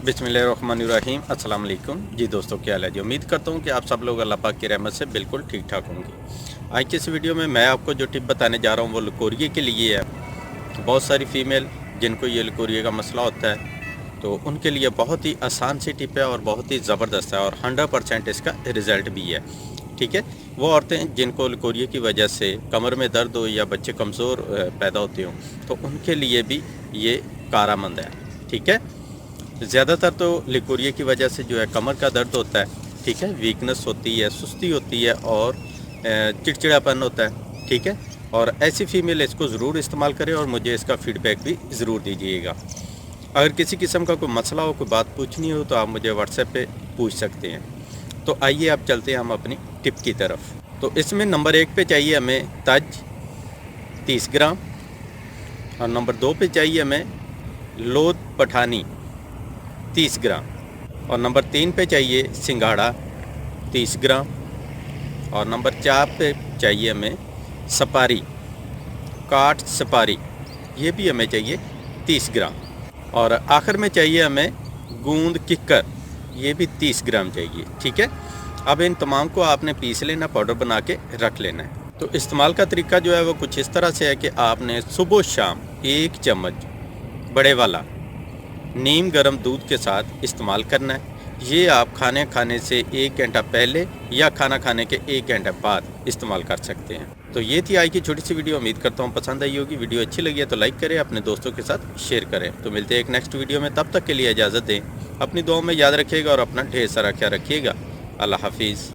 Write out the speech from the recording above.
बिस्मिल्लाहिर्रहमानिर्रहीम अस्सलाम वालेकुम जी दोस्तों, क्या हाल है जी। उम्मीद करता हूँ कि आप सब लोग अल्लाह पाक की रहमत से बिल्कुल ठीक ठाक होंगे। आज की इस वीडियो में मैं आपको जो टिप बताने जा रहा हूँ वो लकोरिये के लिए है। बहुत सारी फ़ीमेल जिनको ये लकोरिये का मसला होता है, तो उनके लिए बहुत ही आसान सी टिप है और बहुत ही ज़बरदस्त है और 100% इसका रिज़ल्ट भी है। ठीक है, वो औरतें जिनको लकोरिये की वजह से कमर में दर्द हो या बच्चे कमज़ोर पैदा होते हों, तो उनके लिए भी ये कारआमद है। ठीक है, ज़्यादातर तो लिकोरिया की वजह से जो है कमर का दर्द होता है। ठीक है, वीकनेस होती है, सुस्ती होती है और चिड़चिड़ापन होता है। ठीक है, और ऐसी फ़ीमेल इसको ज़रूर इस्तेमाल करें और मुझे इसका फ़ीडबैक भी ज़रूर दीजिएगा। अगर किसी किस्म का कोई मसला हो, कोई बात पूछनी हो, तो आप मुझे व्हाट्सएप पे पूछ सकते हैं। तो आइए अब चलते हैं हम अपनी टिप की तरफ। तो इसमें नंबर 1 पे चाहिए हमें तज 30 ग्राम और नंबर 2 पे चाहिए हमें लोद पठानी 30 ग्राम और नंबर 3 पे चाहिए सिंघाड़ा 30 ग्राम और नंबर 4 पे चाहिए हमें सपारी, काठ सपारी, ये भी हमें चाहिए 30 ग्राम और आखिर में चाहिए हमें गूंद किक्कर, ये भी 30 ग्राम चाहिए। ठीक है, अब इन तमाम को आपने पीस लेना, पाउडर बना के रख लेना है। तो इस्तेमाल का तरीका जो है वो कुछ इस तरह से है कि आपने सुबह शाम 1 चम्मच बड़े वाला नीम गर्म दूध के साथ इस्तेमाल करना है। ये आप खाने खाने से 1 घंटा पहले या खाना खाने के 1 घंटे बाद इस्तेमाल कर सकते हैं। तो ये थी आज की छोटी सी वीडियो। उम्मीद करता हूँ पसंद आई होगी। वीडियो अच्छी लगी है तो लाइक करें, अपने दोस्तों के साथ शेयर करें। तो मिलते हैं एक नेक्स्ट वीडियो में, तब तक के लिए इजाज़त दें। अपनी दुआओं में याद रखिएगा और अपना ढेर सारा ख्याल रखिएगा। अल्लाह हाफिज़।